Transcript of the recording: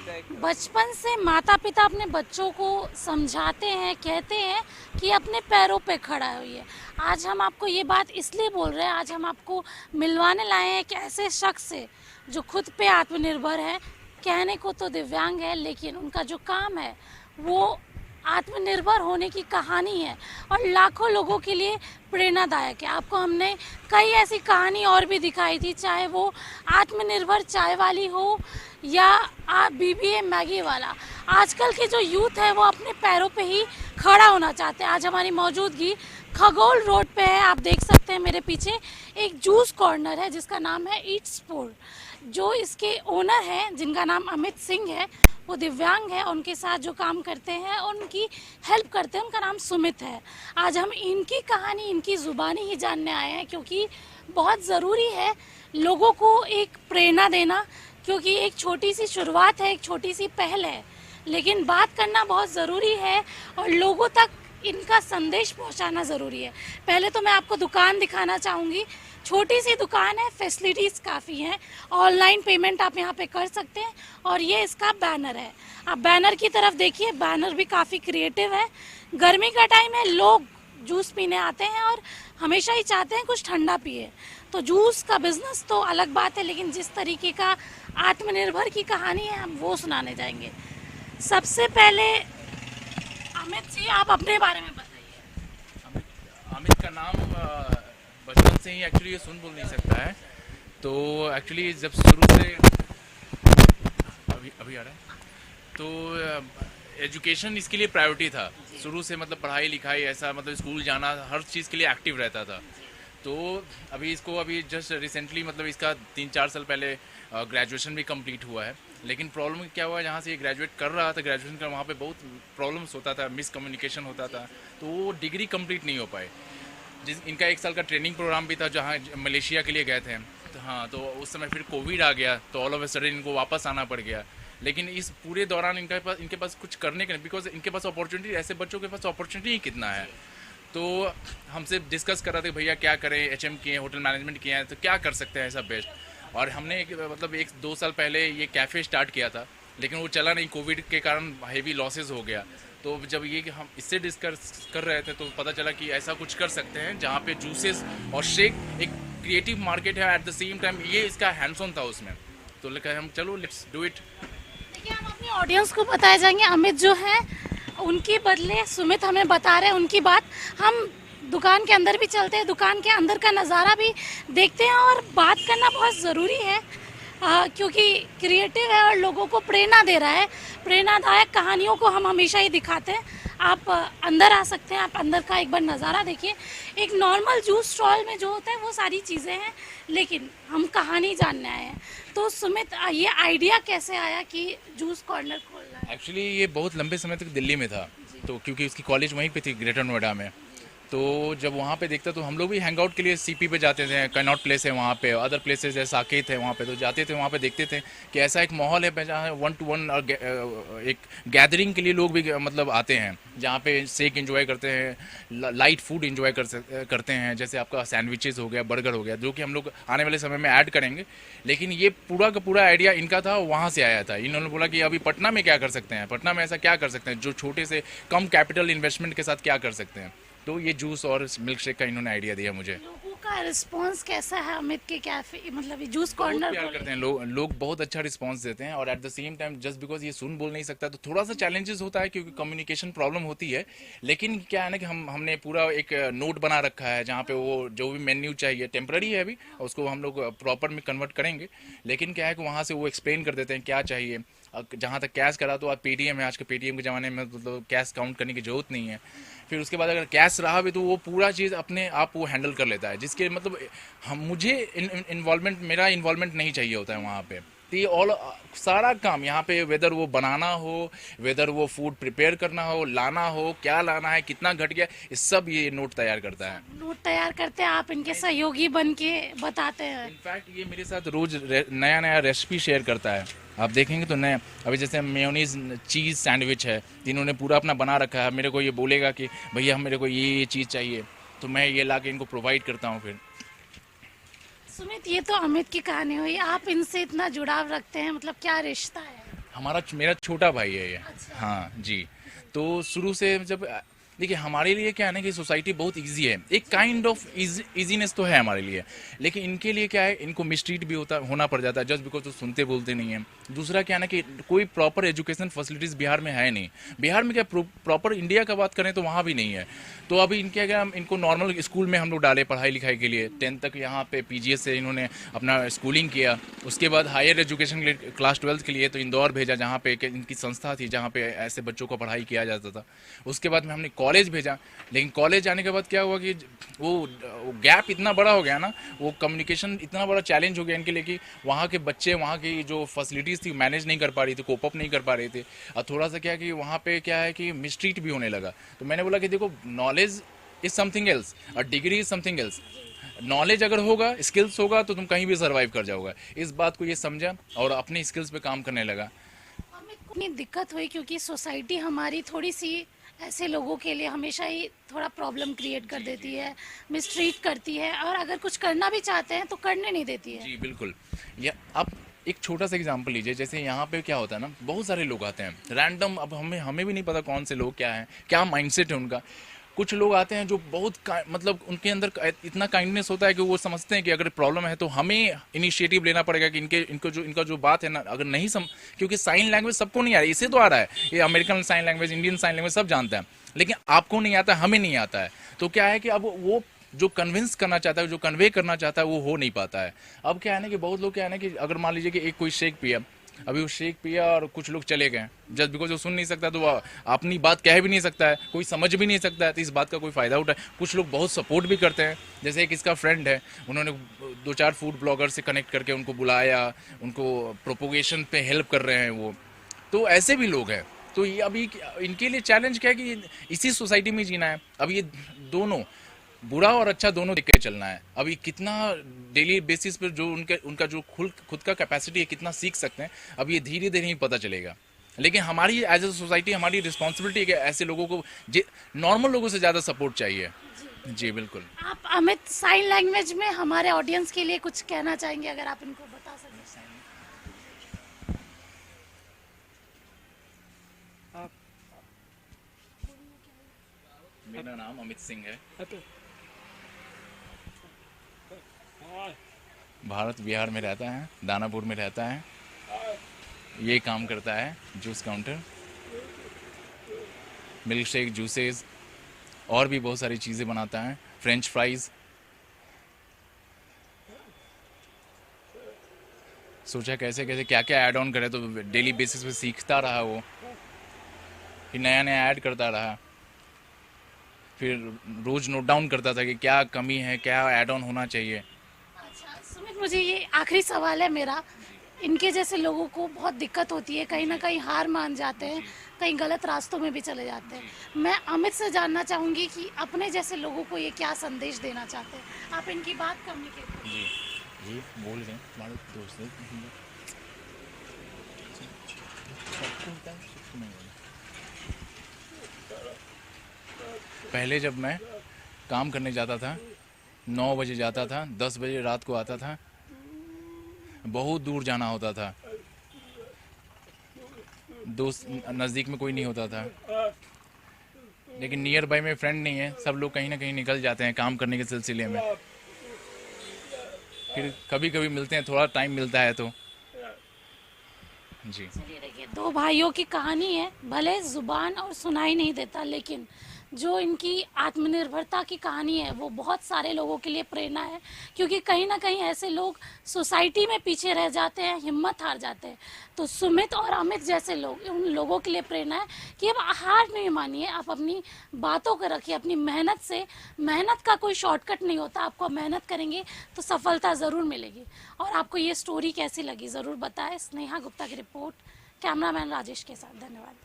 बचपन से माता पिता अपने बच्चों को समझाते हैं, कहते हैं कि अपने पैरों पे खड़ा होइए। आज हम आपको ये बात इसलिए बोल रहे हैं, आज हम आपको मिलवाने लाए हैं एक ऐसे शख्स से जो खुद पे आत्मनिर्भर है। कहने को तो दिव्यांग है, लेकिन उनका जो काम है वो आत्मनिर्भर होने की कहानी है और लाखों लोगों के लिए प्रेरणादायक है। आपको हमने कई ऐसी कहानी और भी दिखाई थी, चाहे वो आत्मनिर्भर चाय वाली हो या बीबीए मैगी वाला। आजकल के जो यूथ है वो अपने पैरों पे ही खड़ा होना चाहते हैं। आज हमारी मौजूदगी खगोल रोड पे है। आप देख सकते हैं मेरे पीछे एक जूस कॉर्नर है जिसका नाम है ईट्स पोर। जो इसके ओनर हैं, जिनका नाम अमित सिंह है, वो दिव्यांग है। उनके साथ जो काम करते हैं और उनकी हेल्प करते हैं, उनका नाम सुमित है। आज हम इनकी कहानी, इनकी ज़ुबानी ही जानने आए हैं, क्योंकि बहुत ज़रूरी है लोगों को एक प्रेरणा देना, क्योंकि एक छोटी सी शुरुआत है, एक छोटी सी पहल है, लेकिन बात करना बहुत ज़रूरी है और लोगों तक इनका संदेश पहुंचाना ज़रूरी है। पहले तो मैं आपको दुकान दिखाना चाहूँगी। छोटी सी दुकान है, फैसिलिटीज़ काफ़ी हैं, ऑनलाइन पेमेंट आप यहाँ पे कर सकते हैं। और ये इसका बैनर है, आप बैनर की तरफ देखिए, बैनर भी काफ़ी क्रिएटिव है। गर्मी का टाइम है, लोग जूस पीने आते हैं और हमेशा ही चाहते हैं कुछ ठंडा पिए। तो जूस का बिजनेस तो अलग बात है, लेकिन जिस तरीके का आत्मनिर्भर की कहानी है हम वो सुनाने जाएंगे। सबसे पहले अमित जी, आप अपने बारे में बताइए। अमित का नाम बचपन से ही एक्चुअली ये सुन बोल नहीं सकता है। तो एक्चुअली जब शुरू से अभी अभी आ रहा है तो एजुकेशन इसके लिए प्रायोरिटी था शुरू से। मतलब पढ़ाई लिखाई ऐसा, मतलब स्कूल जाना, हर चीज़ के लिए एक्टिव रहता था। तो अभी इसको अभी जस्ट रिसेंटली, मतलब इसका 3-4 साल पहले ग्रेजुएशन भी कंप्लीट हुआ है। लेकिन प्रॉब्लम क्या हुआ, जहाँ से ये ग्रेजुएट कर रहा था, ग्रेजुएशन का, वहाँ पे बहुत प्रॉब्लम्स होता था, मिसकम्युनिकेशन होता था, तो वो डिग्री कंप्लीट नहीं हो पाए। इनका 1 साल का ट्रेनिंग प्रोग्राम भी था जहाँ मलेशिया के लिए गए थे। तो हाँ, तो उस समय फिर कोविड आ गया, तो ऑल ऑफ ए सडन इनको वापस आना पड़ गया। लेकिन इस पूरे दौरान इनके पास कुछ करने के नहीं, बिकॉज इनके पास अपॉर्चुनिटी, ऐसे बच्चों के पास अपॉर्चुनिटी ही कितना है। तो हमसे डिस्कस कर रहे थे, भैया क्या करें, एचएम किए हैं, होटल मैनेजमेंट किए हैं, तो क्या कर सकते हैं ऐसा बेस्ट। और हमने मतलब 1-2 साल पहले ये कैफ़े स्टार्ट किया था, लेकिन वो चला नहीं, कोविड के कारण हेवी लॉसेस हो गया। तो जब ये कि हम इससे डिस्कस कर रहे थे तो पता चला कि ऐसा कुछ कर सकते हैं जहाँ पे जूसेस और शेक एक क्रिएटिव मार्केट है, एट द सेम टाइम ये इसका हैंड्स ऑन था उसमें। तो लेकर हम चलो लेट्स डू इट। देखिए, हम अपनी ऑडियंस को बताए जाएंगे, अमित जो है उनके बदले सुमित हमें बता रहे हैं उनकी बात। हम दुकान के अंदर भी चलते हैं, दुकान के अंदर का नज़ारा भी देखते हैं और बात करना बहुत ज़रूरी है, क्योंकि क्रिएटिव है और लोगों को प्रेरणा दे रहा है। प्रेरणादायक कहानियों को हम हमेशा ही दिखाते हैं। आप अंदर आ सकते हैं, आप अंदर का एक बार नज़ारा देखिए। एक नॉर्मल जूस स्टॉल में जो होता है वो सारी चीज़ें हैं, लेकिन हम कहानी जानने आए हैं। तो सुमित, ये आइडिया कैसे आया कि जूस कॉर्नर खोलना है? एक्चुअली ये बहुत लंबे समय तक दिल्ली में था, तो क्योंकि उसकी कॉलेज वहीं पे थी, ग्रेटर नोएडा में। तो जब वहाँ पे देखता तो हम लोग भी हैंग आउट के लिए सीपी पे जाते थे, कनॉट प्लेस है वहाँ पे, अदर प्लेसेस है, साकेत है वहाँ पे, तो जाते थे वहाँ पे, देखते थे कि ऐसा एक माहौल है जहाँ 1-to-1 और एक गैदरिंग के लिए लोग भी मतलब आते हैं, जहाँ पे शेक एंजॉय करते हैं, लाइट फूड एंजॉय करते हैं, जैसे आपका सैंडविचेस हो गया, बर्गर हो गया, जो कि हम लोग आने वाले समय में ऐड करेंगे। लेकिन ये पूरा का पूरा आइडिया इनका था, वहाँ से आया था। इन्होंने बोला कि अभी पटना में क्या कर सकते हैं, पटना में ऐसा क्या कर सकते हैं जो छोटे से कम कैपिटल इन्वेस्टमेंट के साथ क्या कर सकते हैं। तो ये जूस और मिल्क शेक का इन्होंने आइडिया दिया मुझे। लोगों का रिस्पांस कैसा है अमित के कैफे, मतलब ये जूस कॉर्नर प्यार करते हैं लोग बहुत अच्छा रिस्पांस देते हैं। और at the same time just because ये सुन बोल नहीं सकता, तो थोड़ा सा चैलेंजेस होता है, क्योंकि कम्युनिकेशन प्रॉब्लम होती है। लेकिन क्या है ना कि हमने पूरा एक नोट बना रखा है जहाँ पे वो जो भी मेन्यू चाहिए, टेम्पररी है अभी, उसको हम लोग प्रॉपर में कन्वर्ट करेंगे। लेकिन क्या है कि वहाँ से वो एक्सप्लेन कर देते हैं क्या चाहिए। जहाँ तक कैश करा तो आज पेटीएम है, आज के पेटीएम के ज़माने में तो कैश काउंट करने की ज़रूरत नहीं है। फिर उसके बाद अगर कैश रहा भी तो वो पूरा चीज़ अपने आप वो हैंडल कर लेता है, जिसके मतलब मुझे इन्वॉल्वमेंट, मेरा इन्वॉल्वमेंट नहीं चाहिए होता है वहाँ पे। तो ये ऑल सारा काम यहाँ पे, वेदर वो बनाना हो, वेदर वो फूड प्रिपेयर करना हो, लाना हो, क्या लाना है, कितना घट गया, ये सब ये नोट तैयार करता है। नोट तैयार करते हैं, आप इनके सहयोगी बन के बताते हैं। इनफैक्ट ये मेरे साथ रोज नया नया रेसिपी शेयर करता है। आप देखेंगे तो नया, अभी जैसे मेयोनीज चीज़ सैंडविच है, इन्होंने पूरा अपना बना रखा है। मेरे को ये बोलेगा कि भैया मेरे को ये चीज़ चाहिए, तो मैं ये ला के इनको प्रोवाइड करता हूँ। फिर सुमित, ये तो अमित की कहानी हुई, आप इनसे इतना जुड़ाव रखते हैं, मतलब क्या रिश्ता है? मेरा छोटा भाई है ये। हाँ जी। तो शुरू से जब देखिए हमारे लिए क्या है ना कि सोसाइटी बहुत इजी है, एक काइंड ऑफ इजीनेस तो है हमारे लिए, लेकिन इनके लिए क्या है, इनको मिसट्रीट भी होना पड़ जाता है जस्ट बिकॉज वो सुनते बोलते नहीं है। दूसरा क्या है ना कि कोई प्रॉपर एजुकेशन फैसिलिटीज़ बिहार में है नहीं। बिहार में क्या प्रॉपर इंडिया का बात करें तो वहाँ भी नहीं है। तो अभी इनके क्या, इनको नॉर्मल स्कूल में हम लोग डाले पढ़ाई लिखाई के लिए, 10th तक यहाँ पे पीजीएस से इन्होंने अपना स्कूलिंग किया। उसके बाद हायर एजुकेशन के लिए क्लास 12th के लिए तो इंदौर भेजा, जहाँ पे इनकी संस्था थी जहाँ पे ऐसे बच्चों को पढ़ाई किया जाता था। उसके बाद में हमने कॉलेज भेजा, लेकिन कॉलेज जाने के बाद क्या हुआ कि वो गैप इतना बड़ा हो गया ना, वो कम्युनिकेशन इतना बड़ा चैलेंज हो गया इनके लिए कि वहाँ के बच्चे वहाँ की जो फैसिलिटीज़ थी मैनेज नहीं कर पा रही थी, कोप अप नहीं कर पा रहे थे। और थोड़ा सा क्या कि वहाँ पे क्या है कि मिसट्रीट भी होने लगा। तो मैंने बोला कि देखो, नॉलेज इज समथिंग एल्स और degree is something else. Knowledge अगर होगा, स्किल्स होगा, तो तुम कहीं भी सर्वाइव कर जाओगे। इस बात को ये समझा और अपने स्किल्स पे काम करने लगा। हमें इतनी दिक्कत हुई क्योंकि सोसाइटी हमारी थोड़ी सी ऐसे लोगों के लिए हमेशा ही थोड़ा प्रॉब्लम क्रिएट कर देती है, मिसट्रीट करती है, और अगर कुछ करना भी चाहते हैं तो करने नहीं देती है। जी बिल्कुल। या आप एक छोटा सा एग्जांपल लीजिए, जैसे यहाँ पे क्या होता है ना, बहुत सारे लोग आते हैं रैंडम। अब हमें भी नहीं पता कौन से लोग क्या हैं, क्या माइंडसेट है उनका। कुछ लोग आते हैं जो बहुत मतलब उनके अंदर इतना काइंडनेस होता है कि वो समझते हैं कि अगर प्रॉब्लम है तो हमें इनिशिएटिव लेना पड़ेगा कि इनका जो बात है ना, अगर नहीं क्योंकि साइन लैंग्वेज सबको नहीं आ रहा है, इसे तो आ रहा है, ये American sign language, Indian sign language सब जानता है, लेकिन आपको नहीं आता, हमें नहीं आता है। तो क्या है कि अब वो जो कन्विंस करना चाहता है, जो कन्वे करना चाहता है, वो हो नहीं पाता है। अब क्या है ना कि बहुत लोग क्या है ना कि अगर मान लीजिए कि एक कोई शेक पिया, अभी वो शेक पिया और कुछ लोग चले गए, जस्ट बिकॉज वो सुन नहीं सकता तो वो अपनी बात कह भी नहीं सकता है, कोई समझ भी नहीं सकता है, तो इस बात का कोई फ़ायदा उठाए। कुछ लोग बहुत सपोर्ट भी करते हैं, जैसे एक इसका फ्रेंड है, उन्होंने 2-4 फूड ब्लॉगर से कनेक्ट करके उनको बुलाया, उनको प्रोपोगेशन पे हेल्प कर रहे हैं वो। तो ऐसे भी लोग हैं। तो ये अभी इनके लिए चैलेंज क्या है कि इसी सोसाइटी में जीना है। अब ये दोनों, बुरा और अच्छा दोनों देख के चलना है। अभी कितना डेली बेसिस पर जो उनका जो खुद का कैपेसिटी है, कितना सीख सकते हैं, अब ये धीरे धीरे ही पता चलेगा। लेकिन हमारी एज ए सोसाइटी हमारी रिस्पॉन्सिबिलिटी है कि ऐसे लोगों को नॉर्मल लोगों से ज़्यादा सपोर्ट चाहिए। जी बिल्कुल। आप अमित साइन लैंग्वेज में हमारे ऑडियंस के लिए कुछ कहना चाहेंगे, अगर आप इनको बता सकें। मेरा नाम अमित सिंह है, भारत बिहार में रहता है, दानापुर में रहता है। ये काम करता है juice counter, milk shake, juices और भी बहुत सारी चीज़ें बनाता है, फ्रेंच फ्राइज़। सोचा कैसे कैसे क्या क्या ऐड ऑन करे, तो डेली बेसिस पे सीखता रहा वो, फिर नया नया ऐड करता रहा, फिर रोज़ नोट डाउन करता था कि क्या कमी है, क्या ऐड ऑन होना चाहिए। अच्छा सुमित, मुझे ये आखिरी सवाल है मेरा। इनके जैसे लोगों को बहुत दिक्कत होती है, कहीं ना कहीं हार मान जाते हैं, कहीं गलत रास्तों में भी चले जाते हैं। मैं अमित से जानना चाहूँगी कि अपने जैसे लोगों को ये क्या संदेश देना चाहते हैं। आप इनकी बात कम्युनिकेट जी जी बोल रहे हैं, हमारे दोस्त हैं। पहले जब मैं काम करने जाता था, 9 बजे जाता था, 10 बजे रात को आता था, बहुत दूर जाना होता था, दोस्त नज़दीक में कोई नहीं होता था, लेकिन नियर बाय में फ्रेंड नहीं है, सब लोग कहीं ना कहीं निकल जाते हैं काम करने के सिलसिले में। फिर कभी कभी मिलते हैं, थोड़ा टाइम मिलता है तो। जी देखिए, दो भाइयों की कहानी है, भले जुबान और सुनाई नहीं देता, लेकिन जो इनकी आत्मनिर्भरता की कहानी है वो बहुत सारे लोगों के लिए प्रेरणा है। क्योंकि कहीं ना कहीं ऐसे लोग सोसाइटी में पीछे रह जाते हैं, हिम्मत हार जाते हैं। तो सुमित और अमित जैसे लोग, उन लोगों के लिए प्रेरणा है कि अब हार नहीं मानिए, आप अपनी बातों को रखिए, अपनी मेहनत से। मेहनत का कोई शॉर्टकट नहीं होता, आपको मेहनत करेंगे तो सफलता ज़रूर मिलेगी। और आपको ये स्टोरी कैसी लगी ज़रूर बताएं। स्नेहा गुप्ता की रिपोर्ट, कैमरामैन राजेश के साथ। धन्यवाद।